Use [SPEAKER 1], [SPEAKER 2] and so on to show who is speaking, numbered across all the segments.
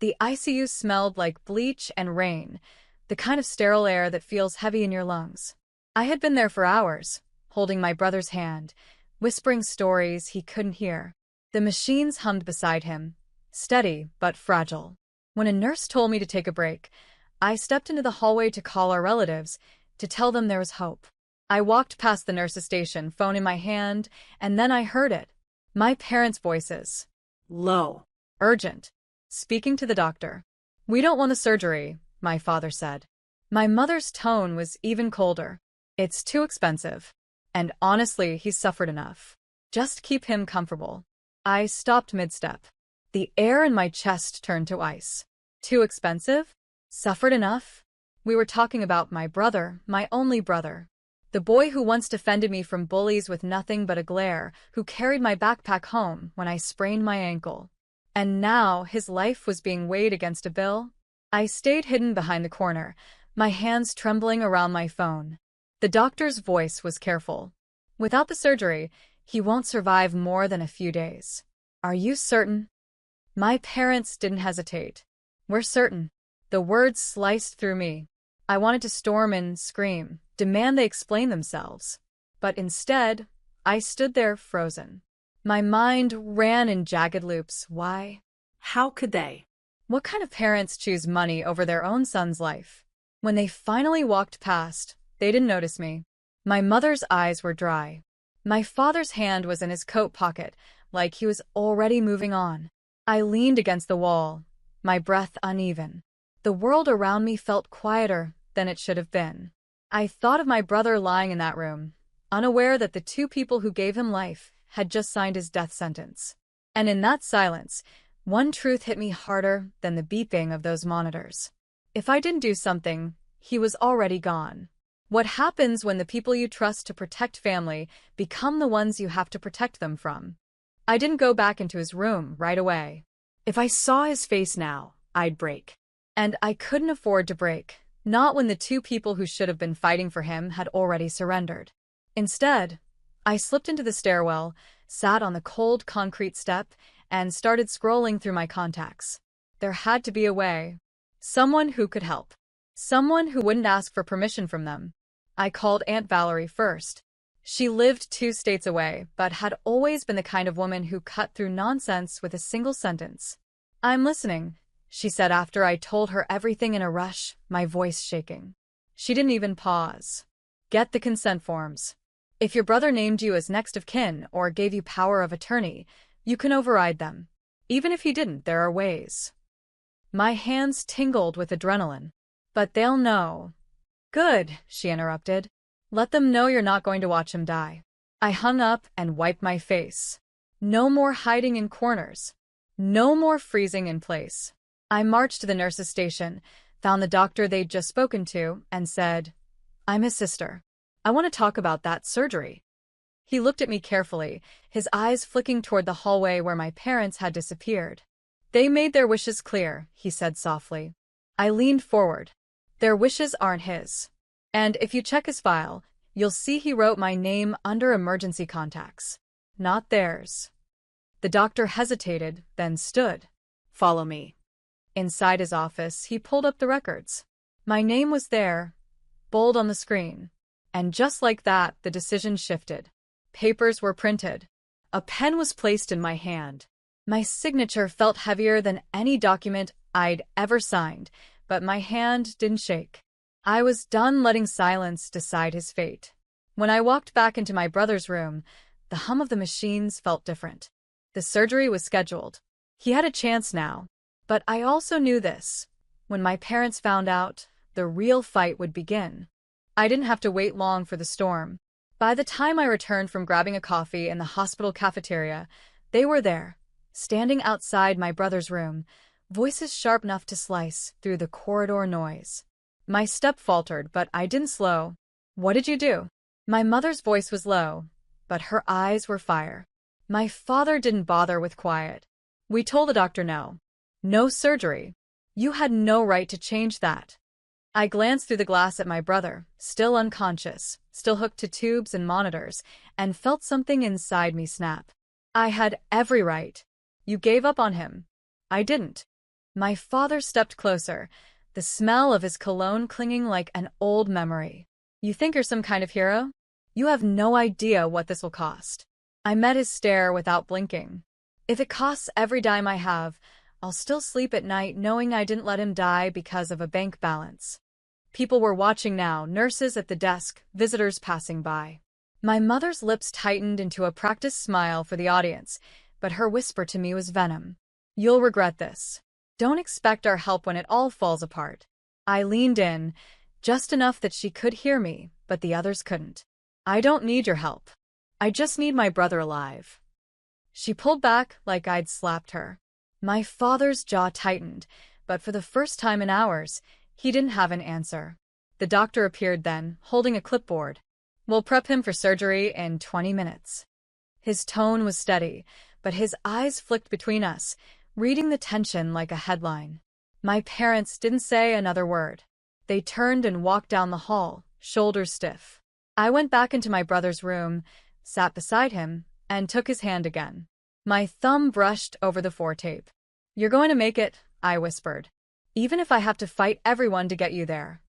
[SPEAKER 1] The ICU smelled like bleach and rain, the kind of sterile air that feels heavy in your lungs. I had been there for hours, holding my brother's hand, whispering stories he couldn't hear. The machines hummed beside him, steady but fragile. When a nurse told me to take a break, I stepped into the hallway to call our relatives, to tell them there was hope. I walked past the nurse's station, phone in my hand, and then I heard it. My parents' voices.
[SPEAKER 2] Low.
[SPEAKER 1] Urgent. Speaking to the doctor. "We don't want a surgery," my father said. My mother's tone was even colder. "It's too expensive. And honestly, he's suffered enough. Just keep him comfortable." I stopped mid-step. The air in my chest turned to ice. Too expensive? Suffered enough? We were talking about my brother, my only brother. The boy who once defended me from bullies with nothing but a glare, who carried my backpack home when I sprained my ankle. And now his life was being weighed against a bill? I stayed hidden behind the corner, my hands trembling around my phone. The doctor's voice was careful. "Without the surgery, he won't survive more than a few days." "Are you certain?" My parents didn't hesitate. "We're certain." The words sliced through me. I wanted to storm and scream, demand they explain themselves. But instead, I stood there frozen. My mind ran in jagged loops. Why?
[SPEAKER 2] How could they?
[SPEAKER 1] What kind of parents choose money over their own son's life? When they finally walked past, they didn't notice me. My mother's eyes were dry. My father's hand was in his coat pocket, like he was already moving on. I leaned against the wall, my breath uneven. The world around me felt quieter than it should have been. I thought of my brother lying in that room, unaware that the two people who gave him life had just signed his death sentence. And in that silence, one truth hit me harder than the beeping of those monitors. If I didn't do something, he was already gone. What happens when the people you trust to protect family become the ones you have to protect them from? I didn't go back into his room right away.
[SPEAKER 2] If I saw his face now, I'd break.
[SPEAKER 1] And I couldn't afford to break, not when the two people who should have been fighting for him had already surrendered. Instead, I slipped into the stairwell, sat on the cold concrete step, and started scrolling through my contacts. There had to be a way. Someone who could help. Someone who wouldn't ask for permission from them. I called Aunt Valerie first. She lived 2 states away, but had always been the kind of woman who cut through nonsense with a single sentence. "I'm listening," she said after I told her everything in a rush, my voice shaking. She didn't even pause. "Get the consent forms. If your brother named you as next of kin or gave you power of attorney, you can override them. Even if he didn't, there are ways." My hands tingled with adrenaline. "But they'll know." "Good," she interrupted. "Let them know you're not going to watch him die." I hung up and wiped my face. No more hiding in corners. No more freezing in place. I marched to the nurse's station, found the doctor they'd just spoken to, and said, "I'm his sister. I want to talk about that surgery." He looked at me carefully, his eyes flicking toward the hallway where my parents had disappeared. "They made their wishes clear," he said softly. I leaned forward. "Their wishes aren't his. And if you check his file, you'll see he wrote my name under emergency contacts. Not theirs." The doctor hesitated, then stood.
[SPEAKER 2] "Follow me."
[SPEAKER 1] Inside his office, he pulled up the records. My name was there, bold on the screen. And just like that, the decision shifted. Papers were printed. A pen was placed in my hand. My signature felt heavier than any document I'd ever signed, but my hand didn't shake. I was done letting silence decide his fate. When I walked back into my brother's room, the hum of the machines felt different. The surgery was scheduled. He had a chance now. But I also knew this. When my parents found out, the real fight would begin. I didn't have to wait long for the storm. By the time I returned from grabbing a coffee in the hospital cafeteria, they were there, standing outside my brother's room, voices sharp enough to slice through the corridor noise. My step faltered, but I didn't slow. "What did you do?" My mother's voice was low, but her eyes were fire. My father didn't bother with quiet. "We told the doctor no. No surgery. You had no right to change that." I glanced through the glass at my brother, still unconscious, still hooked to tubes and monitors, and felt something inside me snap. I had every right. "You gave up on him." "I didn't." My father stepped closer, the smell of his cologne clinging like an old memory. You think you're some kind of hero? You have no idea what this will cost. I met his stare without blinking. If it costs every dime I have, I'll still sleep at night knowing I didn't let him die because of a bank balance. People were watching now, nurses at the desk, visitors passing by. My mother's lips tightened into a practiced smile for the audience, but her whisper to me was venom. You'll regret this. Don't expect our help when it all falls apart. I leaned in, just enough that she could hear me, but the others couldn't. I don't need your help. I just need my brother alive. She pulled back like I'd slapped her. My father's jaw tightened, but for the first time in hours, he didn't have an answer. The doctor appeared then, holding a clipboard. We'll prep him for surgery in 20 minutes. His tone was steady, but his eyes flicked between us, reading the tension like a headline. My parents didn't say another word. They turned and walked down the hall, shoulders stiff. I went back into my brother's room, sat beside him, and took his hand again. My thumb brushed over the foretape. You're going to make it, I whispered. Even if I have to fight everyone to get you there.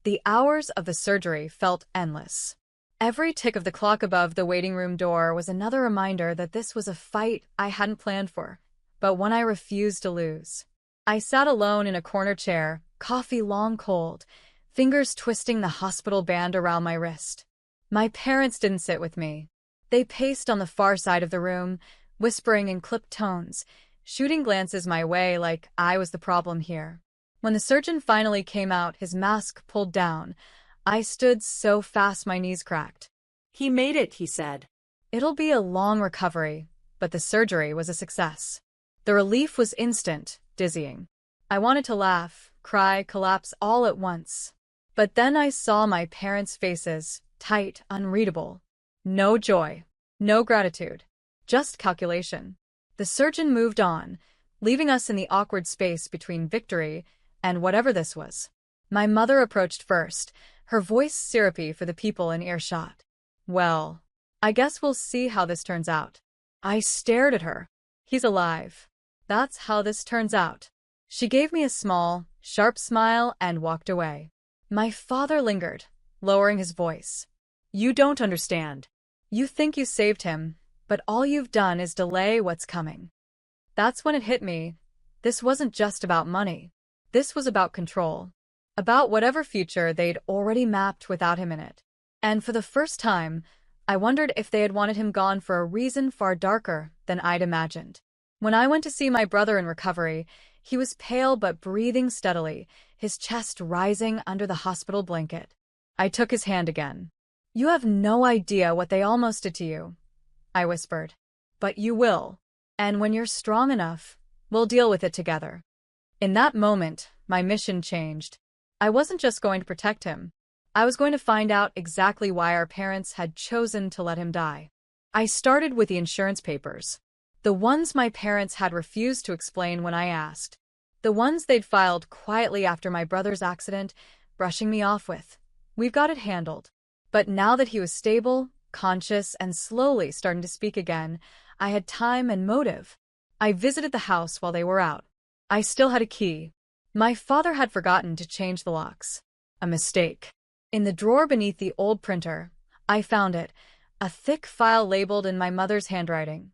[SPEAKER 1] The hours of the surgery felt endless. Every tick of the clock above the waiting room door was another reminder that this was a fight I hadn't planned for, but one I refused to lose. I sat alone in a corner chair, coffee long cold, fingers twisting the hospital band around my wrist. My parents didn't sit with me. They paced on the far side of the room, whispering in clipped tones, shooting glances my way like I was the problem here. When the surgeon finally came out, his mask pulled down, I stood so fast my knees cracked.
[SPEAKER 2] He made it, he said.
[SPEAKER 1] It'll be a long recovery, but the surgery was a success. The relief was instant, dizzying. I wanted to laugh, cry, collapse all at once. But then I saw my parents' faces, tight, unreadable. No joy, no gratitude, just calculation. The surgeon moved on, leaving us in the awkward space between victory and whatever this was. My mother approached first, her voice syrupy for the people in earshot. Well, I guess we'll see how this turns out. I stared at her. He's alive. That's how this turns out. She gave me a small, sharp smile and walked away. My father lingered, lowering his voice. You don't understand. You think you saved him, but all you've done is delay what's coming. That's when it hit me. This wasn't just about money. This was about control. About whatever future they'd already mapped without him in it. And for the first time, I wondered if they had wanted him gone for a reason far darker than I'd imagined. When I went to see my brother in recovery, he was pale but breathing steadily, his chest rising under the hospital blanket. I took his hand again. You have no idea what they almost did to you, I whispered. But you will. And when you're strong enough, we'll deal with it together. In that moment, my mission changed. I wasn't just going to protect him. I was going to find out exactly why our parents had chosen to let him die. I started with the insurance papers. The ones my parents had refused to explain when I asked. The ones they'd filed quietly after my brother's accident, brushing me off with. We've got it handled. But now that he was stable, conscious, and slowly starting to speak again, I had time and motive. I visited the house while they were out. I still had a key. My father had forgotten to change the locks. A mistake. In the drawer beneath the old printer, I found it, a thick file labeled in my mother's handwriting.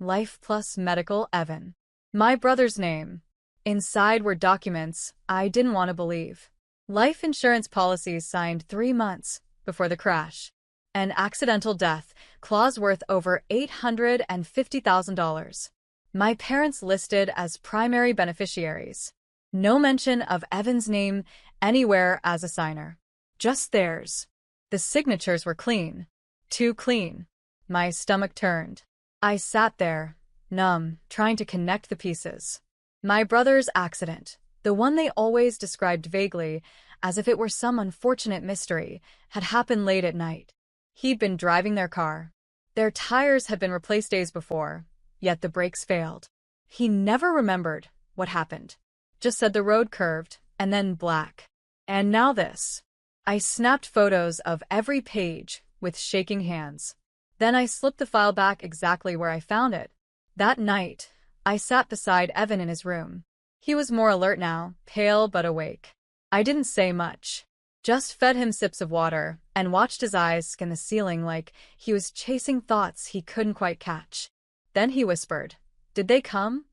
[SPEAKER 1] Life plus Medical Evan. My brother's name. Inside were documents I didn't want to believe. Life insurance policies signed 3 months before the crash. An accidental death, clause worth over $850,000. My parents listed as primary beneficiaries. No mention of Evan's name anywhere as a signer. Just theirs. The signatures were clean. Too clean. My stomach turned. I sat there, numb, trying to connect the pieces. My brother's accident, the one they always described vaguely, as if it were some unfortunate mystery, had happened late at night. He'd been driving their car. Their tires had been replaced days before, yet the brakes failed. He never remembered what happened. Just said the road curved, and then black. And now this. I snapped photos of every page with shaking hands. Then I slipped the file back exactly where I found it. That night, I sat beside Evan in his room. He was more alert now, pale but awake. I didn't say much. Just fed him sips of water and watched his eyes scan the ceiling like he was chasing thoughts he couldn't quite catch. Then he whispered, "Did they come?"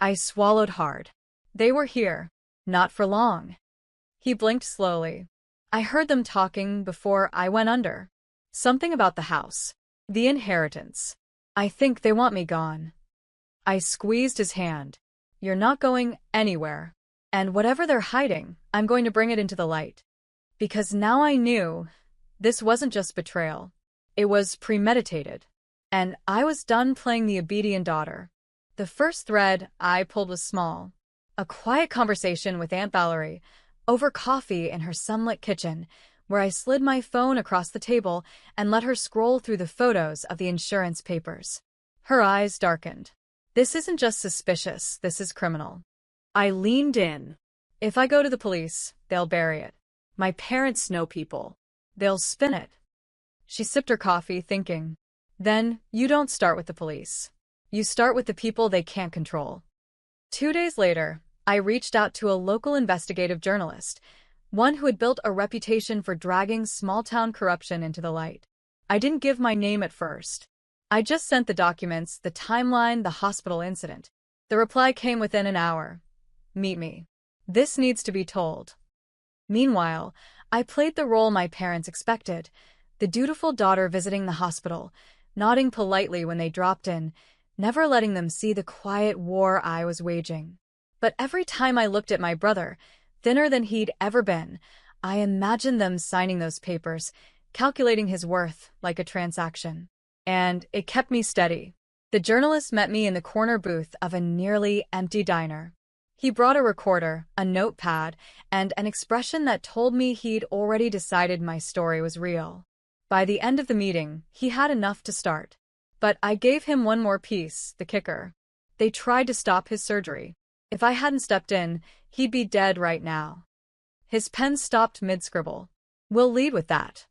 [SPEAKER 1] I swallowed hard. They were here. Not for long. He blinked slowly. I heard them talking before I went under. Something about the house. The inheritance. I think they want me gone. I squeezed his hand. You're not going anywhere. And whatever they're hiding, I'm going to bring it into the light. Because now I knew this wasn't just betrayal. It was premeditated. And I was done playing the obedient daughter. The first thread I pulled was small. A quiet conversation with Aunt Valerie, over coffee in her sunlit kitchen, where I slid my phone across the table and let her scroll through the photos of the insurance papers. Her eyes darkened. This isn't just suspicious, this is criminal.
[SPEAKER 2] I leaned in.
[SPEAKER 1] If I go to the police, they'll bury it.
[SPEAKER 2] My parents know people.
[SPEAKER 1] They'll spin it. She sipped her coffee, thinking. Then, you don't start with the police. You start with the people they can't control. 2 days later, I reached out to a local investigative journalist, one who had built a reputation for dragging small-town corruption into the light. I didn't give my name at first. I just sent the documents, the timeline, the hospital incident. The reply came within an hour. Meet me. This needs to be told. Meanwhile, I played the role my parents expected, the dutiful daughter visiting the hospital, nodding politely when they dropped in, never letting them see the quiet war I was waging. But every time I looked at my brother, thinner than he'd ever been, I imagined them signing those papers, calculating his worth like a transaction. And it kept me steady. The journalist met me in the corner booth of a nearly empty diner. He brought a recorder, a notepad, and an expression that told me he'd already decided my story was real. By the end of the meeting, he had enough to start. But I gave him one more piece, the kicker. They tried to stop his surgery. If I hadn't stepped in, he'd be dead right now. His pen stopped mid-scribble. We'll lead with that.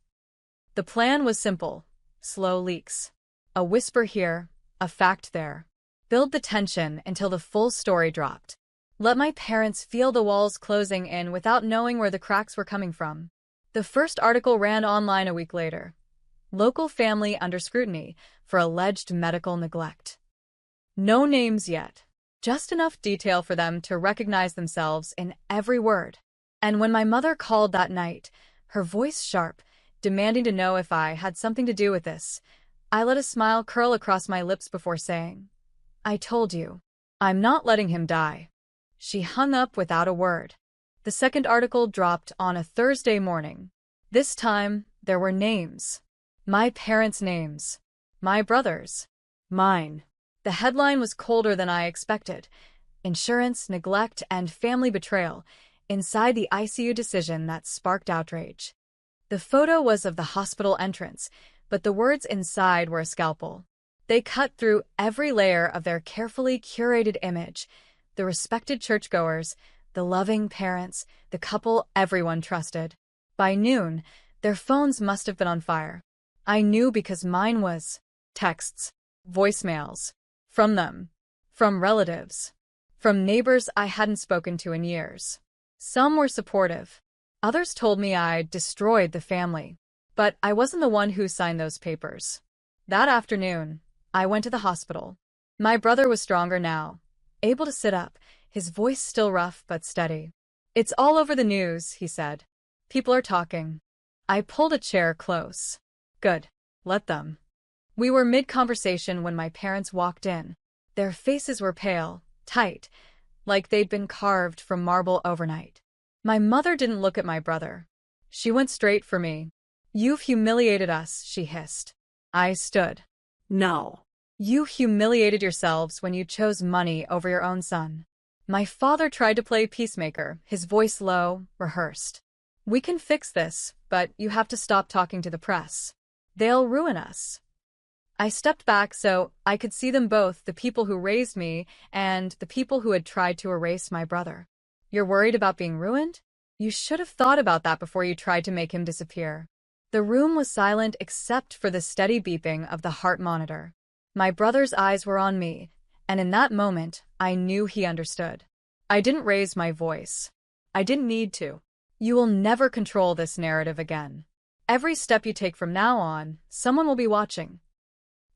[SPEAKER 1] The plan was simple. Slow leaks. A whisper here, a fact there. Build the tension until the full story dropped. Let my parents feel the walls closing in without knowing where the cracks were coming from. The first article ran online a week later. Local family under scrutiny for alleged medical neglect. No names yet. Just enough detail for them to recognize themselves in every word. And when my mother called that night, her voice sharp, demanding to know if I had something to do with this, I let a smile curl across my lips before saying, "I told you. I'm not letting him die." She hung up without a word. The second article dropped on a Thursday morning. This time, there were names. My parents' names. My brother's. Mine. The headline was colder than I expected. Insurance, neglect, and family betrayal inside the ICU decision that sparked outrage. The photo was of the hospital entrance, but the words inside were a scalpel. They cut through every layer of their carefully curated image. The respected churchgoers, the loving parents, the couple everyone trusted. By noon, their phones must have been on fire. I knew because mine was. Texts, voicemails. From them. From relatives. From neighbors I hadn't spoken to in years. Some were supportive. Others told me I'd destroyed the family. But I wasn't the one who signed those papers. That afternoon, I went to the hospital. My brother was stronger now, able to sit up, his voice still rough but steady. "It's all over the news," he said. "People are talking." I pulled a chair close. Good. Let them. We were mid-conversation when my parents walked in. Their faces were pale, tight, like they'd been carved from marble overnight. My mother didn't look at my brother. She went straight for me. "You've humiliated us," she hissed. I stood.
[SPEAKER 2] No.
[SPEAKER 1] "You humiliated yourselves when you chose money over your own son." My father tried to play peacemaker, his voice low, rehearsed. "We can fix this, but you have to stop talking to the press. They'll ruin us." I stepped back so I could see them both, the people who raised me and the people who had tried to erase my brother. "You're worried about being ruined? You should have thought about that before you tried to make him disappear." The room was silent except for the steady beeping of the heart monitor. My brother's eyes were on me, and in that moment, I knew he understood. I didn't raise my voice. I didn't need to. You will never control this narrative again. Every step you take from now on, someone will be watching.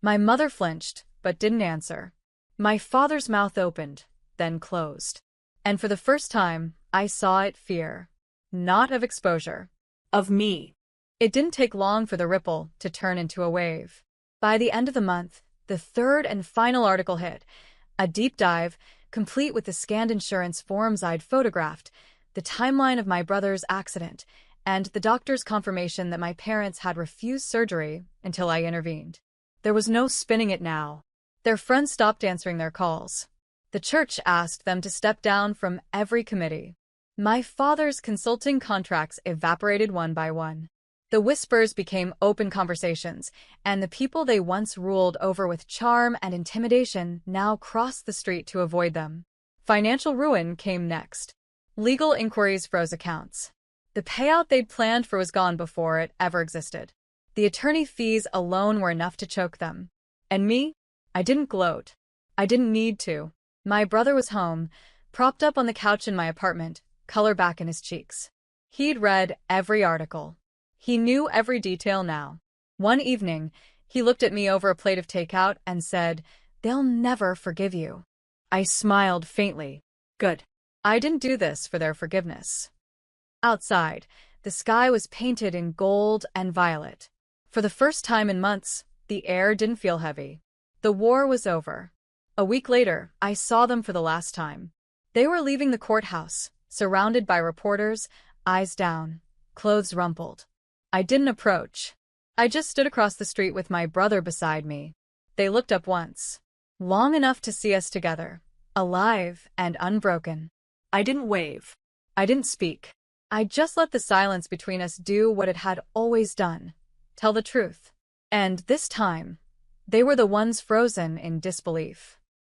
[SPEAKER 1] My mother flinched, but didn't answer. My father's mouth opened, then closed. And for the first time, I saw it fear. Not of exposure.
[SPEAKER 2] Of me.
[SPEAKER 1] It didn't take long for the ripple to turn into a wave. By the end of the month, the third and final article hit. A deep dive, complete with the scanned insurance forms I'd photographed, the timeline of my brother's accident, and the doctor's confirmation that my parents had refused surgery until I intervened. There was no spinning it now. Their friends stopped answering their calls. The church asked them to step down from every committee. My father's consulting contracts evaporated one by one. The whispers became open conversations, and the people they once ruled over with charm and intimidation now crossed the street to avoid them. Financial ruin came next. Legal inquiries froze accounts. The payout they'd planned for was gone before it ever existed. The attorney fees alone were enough to choke them. And me? I didn't gloat. I didn't need to. My brother was home, propped up on the couch in my apartment, color back in his cheeks. He'd read every article. He knew every detail now. One evening, he looked at me over a plate of takeout and said, "They'll never forgive you." I smiled faintly. Good. I didn't do this for their forgiveness. Outside, the sky was painted in gold and violet. For the first time in months, the air didn't feel heavy. The war was over. A week later, I saw them for the last time. They were leaving the courthouse, surrounded by reporters, eyes down, clothes rumpled. I didn't approach. I just stood across the street with my brother beside me. They looked up once, long enough to see us together, alive and unbroken.
[SPEAKER 2] I didn't wave.
[SPEAKER 1] I didn't speak. I just let the silence between us do what it had always done, tell the truth. And this time, they were the ones frozen in disbelief.